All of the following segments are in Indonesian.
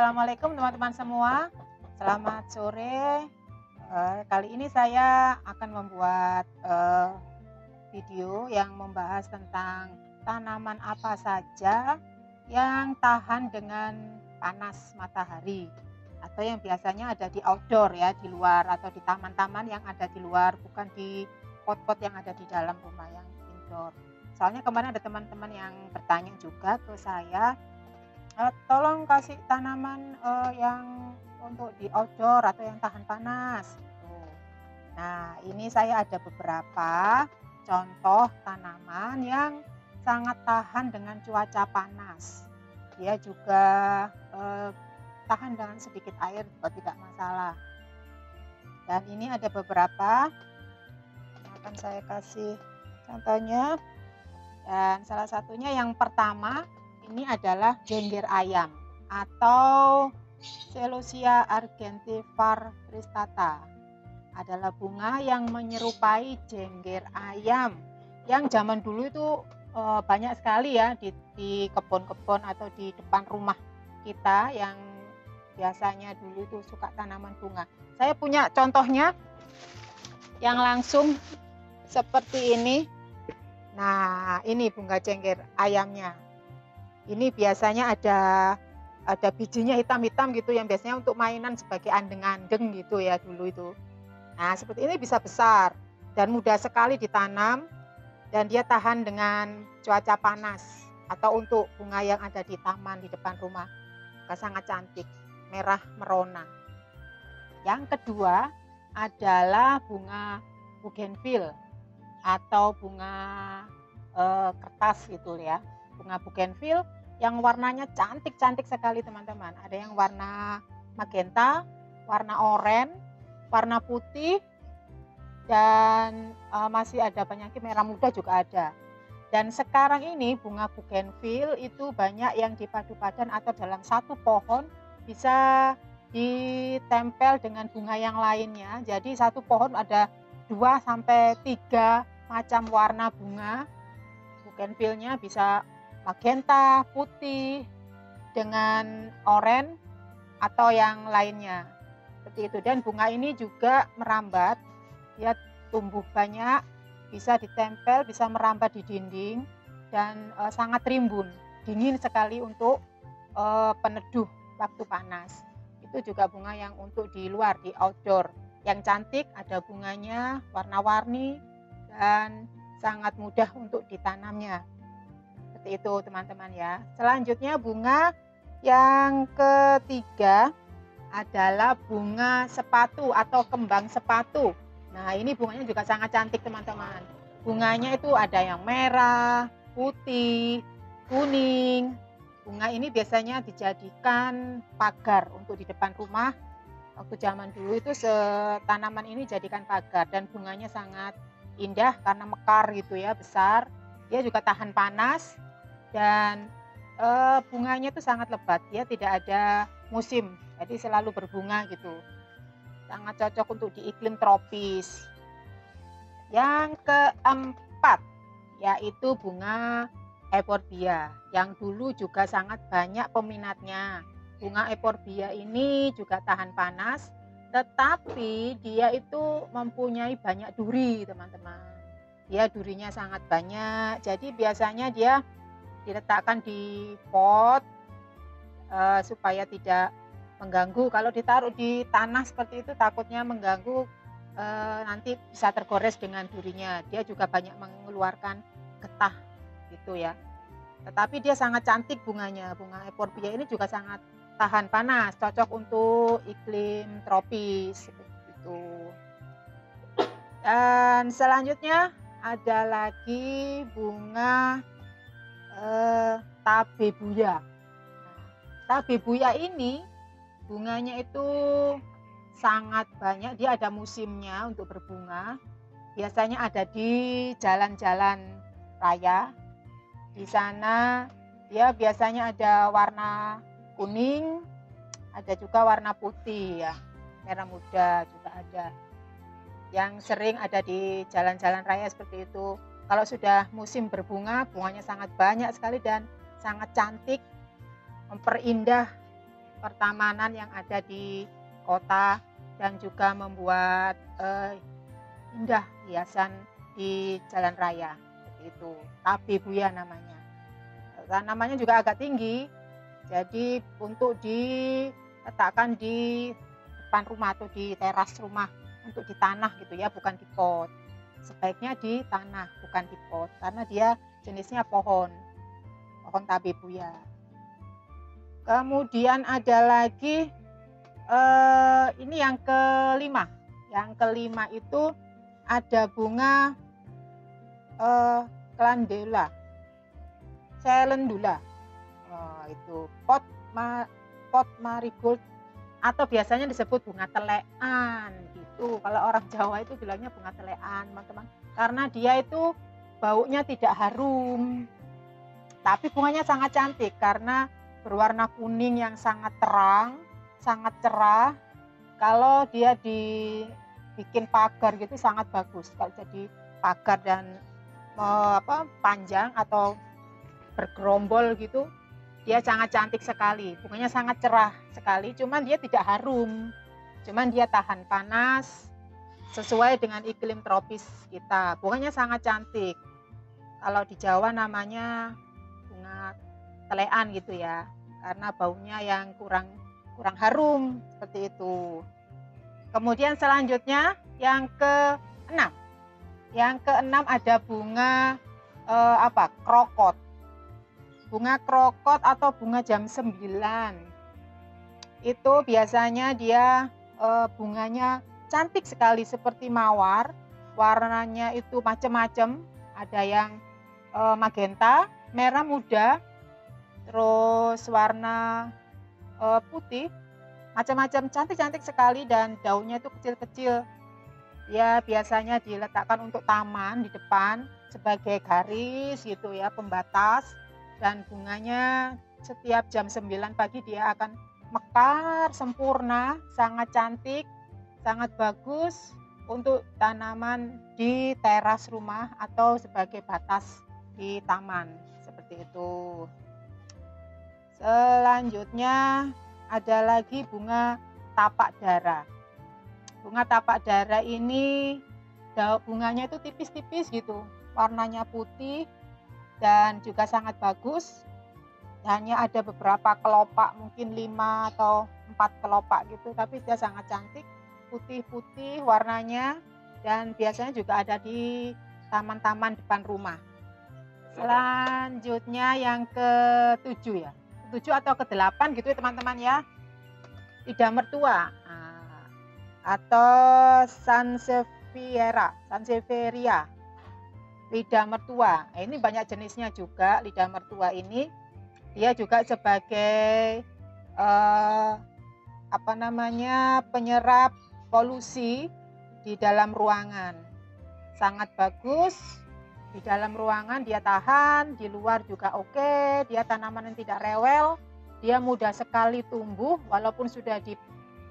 Assalamualaikum teman-teman semua. Selamat sore. Kali ini saya akan membuat video yang membahas tentang tanaman apa saja yang tahan dengan panas matahari atau yang biasanya ada di outdoor ya, di luar atau di taman-taman yang ada di luar, bukan di pot-pot yang ada di dalam rumah yang indoor. Soalnya kemarin ada teman-teman yang bertanya juga ke saya, tolong kasih tanaman yang untuk di outdoor atau yang tahan panas gitu. Nah, ini saya ada beberapa contoh tanaman yang sangat tahan dengan cuaca panas. Dia juga tahan dengan sedikit air juga tidak masalah. Dan ini ada beberapa yang akan saya kasih contohnya. Dan salah satunya yang pertama ini adalah jengger ayam atau Celosia argentifar cristata. Adalah bunga yang menyerupai jengger ayam yang zaman dulu itu banyak sekali ya di kebun-kebun atau di depan rumah kita yang biasanya dulu itu suka tanaman bunga. Saya punya contohnya yang langsung seperti ini. Nah, ini bunga jengger ayamnya. Ini biasanya ada bijinya hitam-hitam gitu yang biasanya untuk mainan sebagai andeng-andeng gitu ya dulu itu. Nah, seperti ini bisa besar dan mudah sekali ditanam dan dia tahan dengan cuaca panas atau untuk bunga yang ada di taman di depan rumah. Sangat cantik, merah merona. Yang kedua adalah bunga bougainville atau bunga kertas gitu ya. Bunga bougainville yang warnanya cantik-cantik sekali teman-teman. Ada yang warna magenta, warna oranye, warna putih, dan masih ada banyak merah muda juga ada. Dan sekarang ini bunga bougainville itu banyak yang dipadu-padan atau dalam satu pohon bisa ditempel dengan bunga yang lainnya. Jadi satu pohon ada 2 sampai 3 macam warna bunga. Bougainville-nya bisa magenta, putih, dengan oranye atau yang lainnya. Seperti itu. Dan bunga ini juga merambat, dia tumbuh banyak, bisa ditempel, bisa merambat di dinding dan sangat rimbun, dingin sekali untuk peneduh waktu panas. Itu juga bunga yang untuk di luar, di outdoor. Yang cantik, ada bunganya, warna-warni dan sangat mudah untuk ditanamnya. Seperti itu teman-teman ya. Selanjutnya bunga yang ketiga adalah bunga sepatu atau kembang sepatu. Nah, ini bunganya juga sangat cantik teman-teman. Bunganya itu ada yang merah, putih, kuning. Bunga ini biasanya dijadikan pagar untuk di depan rumah. Waktu zaman dulu itu tanaman ini jadikan pagar dan bunganya sangat indah karena mekar gitu ya, besar. Dia juga tahan panas dan bunganya itu sangat lebat, dia tidak ada musim, jadi selalu berbunga gitu. Sangat cocok untuk di iklim tropis. Yang keempat yaitu bunga euphorbia yang dulu juga sangat banyak peminatnya. Bunga euphorbia ini juga tahan panas, tetapi dia itu mempunyai banyak duri teman-teman. Dia durinya sangat banyak, jadi biasanya dia diletakkan di pot supaya tidak mengganggu. Kalau ditaruh di tanah seperti itu takutnya mengganggu, nanti bisa tergores dengan durinya. Dia juga banyak mengeluarkan getah gitu ya. Tetapi dia sangat cantik bunganya. Bunga euphorbia ini juga sangat tahan panas, cocok untuk iklim tropis gitu. Dan selanjutnya ada lagi bunga tabebuya. Tabebuya ini bunganya itu sangat banyak, dia ada musimnya untuk berbunga. Biasanya ada di jalan-jalan raya. Di sana dia biasanya ada warna kuning, ada juga warna putih ya, merah muda juga ada. Yang sering ada di jalan-jalan raya seperti itu. Kalau sudah musim berbunga, bunganya sangat banyak sekali dan sangat cantik, memperindah pertamanan yang ada di kota dan juga membuat indah hiasan di jalan raya seperti itu. Tabebuya namanya. Namanya juga agak tinggi, jadi untuk diletakkan di depan rumah atau di teras rumah untuk di tanah gitu ya, bukan di pot. Sebaiknya di tanah, bukan di pot, karena dia jenisnya pohon tabebuya. Kemudian ada lagi ini yang kelima. Yang kelima itu ada bunga calendula. Itu pot marigold atau biasanya disebut bunga telean gitu. Kalau orang Jawa itu bilangnya bunga telean, teman-teman. Karena dia itu baunya tidak harum. Tapi bunganya sangat cantik karena berwarna kuning yang sangat terang, sangat cerah. Kalau dia dibikin pagar gitu sangat bagus. Kalau jadi pagar dan panjang atau bergerombol gitu, dia sangat cantik sekali. Bunganya sangat cerah sekali, cuman dia tidak harum. Cuman dia tahan panas sesuai dengan iklim tropis kita. Bunganya sangat cantik. Kalau di Jawa namanya bunga telean gitu ya, karena baunya yang kurang harum seperti itu. Kemudian selanjutnya yang keenam. Yang keenam ada bunga krokot. Bunga krokot atau bunga jam 9. Itu biasanya dia bunganya cantik sekali seperti mawar. Warnanya itu macam-macam. Ada yang magenta, merah muda, terus warna putih, macam-macam, cantik-cantik sekali, dan daunnya itu kecil-kecil. Ya biasanya diletakkan untuk taman di depan sebagai garis gitu ya, pembatas, dan bunganya setiap jam 9 pagi dia akan mekar sempurna, sangat cantik, sangat bagus untuk tanaman di teras rumah atau sebagai batas di taman seperti itu. Selanjutnya ada lagi bunga tapak dara. Bunga tapak dara ini bunganya itu tipis-tipis gitu, warnanya putih dan juga sangat bagus. Hanya ada beberapa kelopak, mungkin 5 atau 4 kelopak gitu, tapi dia sangat cantik, putih-putih warnanya, dan biasanya juga ada di taman-taman depan rumah. Selanjutnya yang ke-7 ya, ke-7 atau ke-8 gitu ya teman-teman ya, lidah mertua atau sansevieria, lidah mertua. Ini banyak jenisnya juga. Lidah mertua ini dia juga sebagai penyerap polusi di dalam ruangan. Sangat bagus. Di dalam ruangan dia tahan, di luar juga oke. Dia tanaman yang tidak rewel. Dia mudah sekali tumbuh, walaupun sudah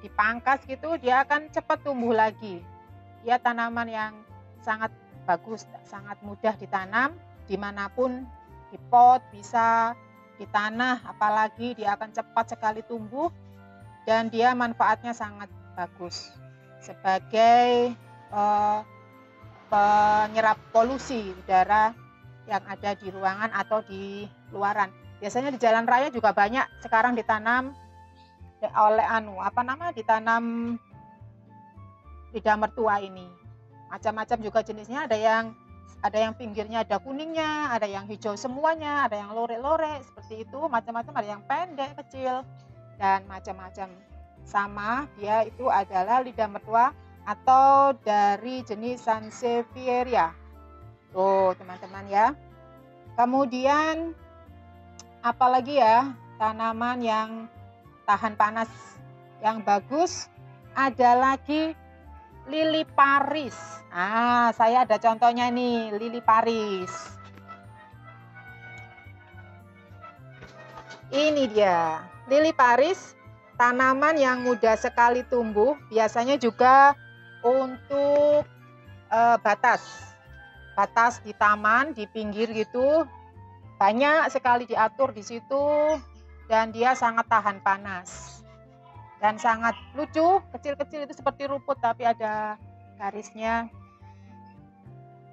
dipangkas gitu, dia akan cepat tumbuh lagi. Dia tanaman yang sangat bagus, sangat mudah ditanam dimanapun, di pot bisa, di tanah apalagi, dia akan cepat sekali tumbuh, dan dia manfaatnya sangat bagus sebagai penyerap polusi udara yang ada di ruangan atau di luaran. Biasanya di jalan raya juga banyak sekarang ditanam oleh ditanam lidah mertua ini. Macam-macam juga jenisnya, ada yang pinggirnya ada kuningnya, ada yang hijau semuanya, ada yang lore-lore seperti itu, macam-macam, ada yang pendek, kecil, dan macam-macam. Sama, dia itu adalah lidah mertua atau dari jenis sansevieria. Tuh teman-teman ya. Kemudian apalagi ya tanaman yang tahan panas yang bagus, ada lagi lili Paris. Saya ada contohnya nih, lili Paris. Ini dia, lili Paris, tanaman yang mudah sekali tumbuh, biasanya juga untuk batas di taman, di pinggir gitu, banyak sekali diatur di situ, dan dia sangat tahan panas. dan sangat lucu, kecil-kecil itu seperti rumput tapi ada garisnya.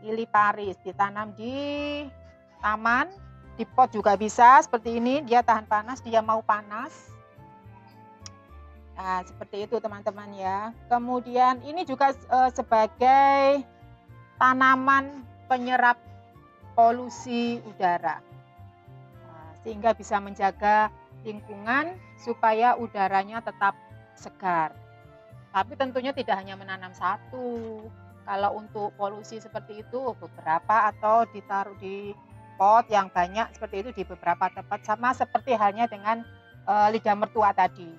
Lili Paris ditanam di taman, di pot juga bisa seperti ini, dia tahan panas, dia mau panas. Nah, seperti itu teman-teman ya. Kemudian ini juga sebagai tanaman penyerap polusi udara. Nah, sehingga bisa menjaga lingkungan supaya udaranya tetap segar. Tapi tentunya tidak hanya menanam satu. Kalau untuk polusi seperti itu beberapa atau ditaruh di pot yang banyak seperti itu di beberapa tempat, sama seperti halnya dengan lidah mertua tadi.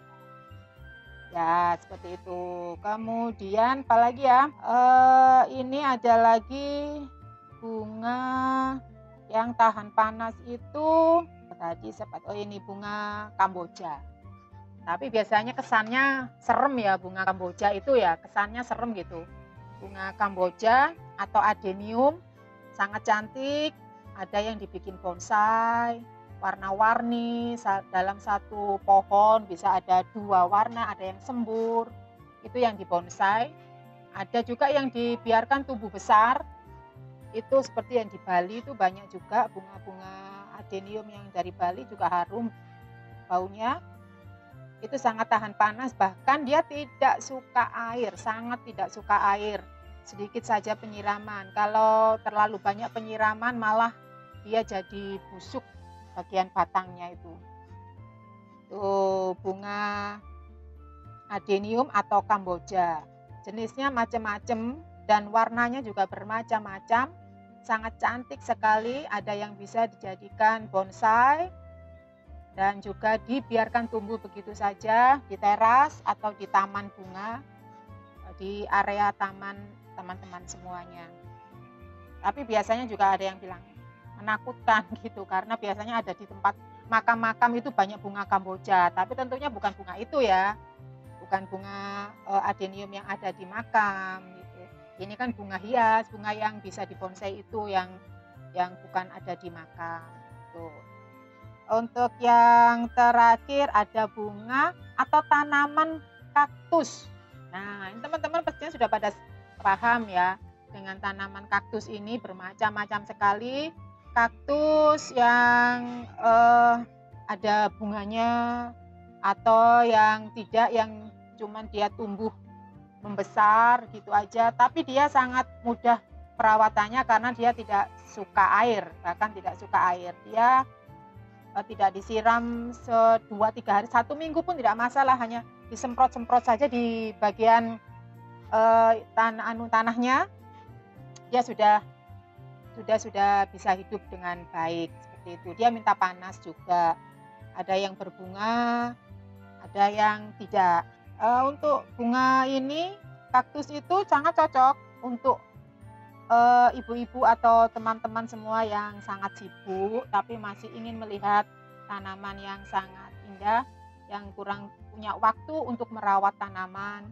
Ya, seperti itu. Kemudian apalagi ya? Ini ada lagi bunga yang tahan panas itu tadi ini bunga Kamboja. Tapi biasanya kesannya serem ya, bunga Kamboja itu ya, kesannya serem gitu. Bunga Kamboja atau adenium sangat cantik, ada yang dibikin bonsai, warna-warni, dalam satu pohon bisa ada 2 warna, ada yang sembur, itu yang dibonsai. Ada juga yang dibiarkan tumbuh besar, itu seperti yang di Bali itu banyak juga bunga-bunga adenium yang dari Bali juga harum baunya. Itu sangat tahan panas, bahkan dia tidak suka air, sangat tidak suka air. Sedikit saja penyiraman, kalau terlalu banyak penyiraman malah dia jadi busuk bagian batangnya itu. Tuh bunga adenium atau Kamboja. Jenisnya macam-macam dan warnanya juga bermacam-macam. Sangat cantik sekali, ada yang bisa dijadikan bonsai dan juga dibiarkan tumbuh begitu saja di teras atau di taman bunga, di area taman teman-teman semuanya. Tapi biasanya juga ada yang bilang menakutkan gitu, karena biasanya ada di tempat makam-makam itu banyak bunga Kamboja, tapi tentunya bukan bunga itu ya, bukan bunga adenium yang ada di makam gitu. Ini kan bunga hias, bunga yang bisa dibonsai itu yang bukan ada di makam tuh. Untuk yang terakhir ada bunga atau tanaman kaktus. Nah, ini teman-teman pastinya sudah pada paham ya dengan tanaman kaktus ini, bermacam-macam sekali. Kaktus yang ada bunganya atau yang tidak, yang cuman dia tumbuh membesar gitu aja, tapi dia sangat mudah perawatannya karena dia tidak suka air, bahkan tidak suka air. Dia tidak disiram 2-3 hari, 1 minggu pun tidak masalah, hanya disemprot-semprot saja di bagian tanahnya, dia sudah bisa hidup dengan baik seperti itu. Dia minta panas juga, ada yang berbunga, ada yang tidak. Untuk bunga ini kaktus itu sangat cocok untuk ibu-ibu atau teman-teman semua yang sangat sibuk tapi masih ingin melihat tanaman yang sangat indah, yang kurang punya waktu untuk merawat tanaman,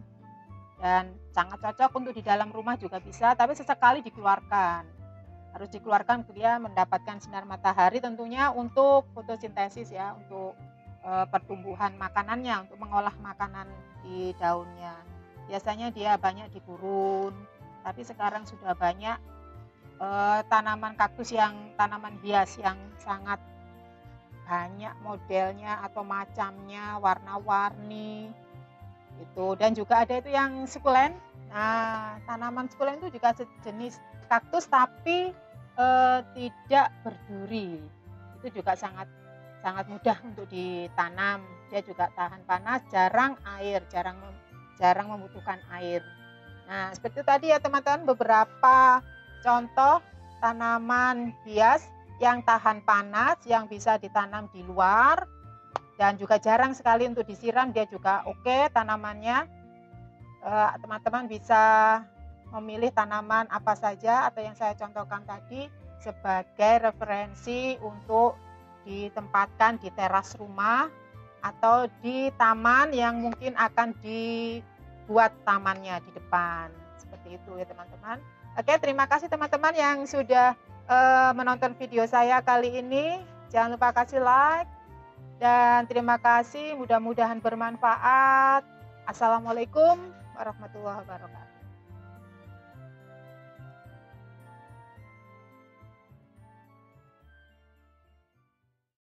dan sangat cocok untuk di dalam rumah juga bisa, tapi sesekali dikeluarkan. Harus dikeluarkan dia mendapatkan sinar matahari tentunya untuk fotosintesis ya, untuk pertumbuhan makanannya, untuk mengolah makanan di daunnya. Biasanya dia banyak di gurun, tapi sekarang sudah banyak tanaman kaktus yang tanaman hias yang sangat banyak modelnya atau macamnya, warna-warni itu. Dan juga ada itu yang sukulen. Nah, tanaman sukulen itu juga sejenis kaktus tapi tidak berduri. Itu juga sangat mudah untuk ditanam. Dia juga tahan panas, jarang air, jarang membutuhkan air. Nah, seperti tadi ya teman-teman, beberapa contoh tanaman hias yang tahan panas, yang bisa ditanam di luar, dan juga jarang sekali untuk disiram, dia juga oke tanamannya. Teman-teman bisa memilih tanaman apa saja atau yang saya contohkan tadi sebagai referensi untuk ditempatkan di teras rumah atau di taman yang mungkin akan dibuat tamannya di depan. Seperti itu ya teman-teman. Oke, terima kasih teman-teman yang sudah menonton video saya kali ini. Jangan lupa kasih like, dan terima kasih, mudah-mudahan bermanfaat. Assalamualaikum warahmatullahi wabarakatuh.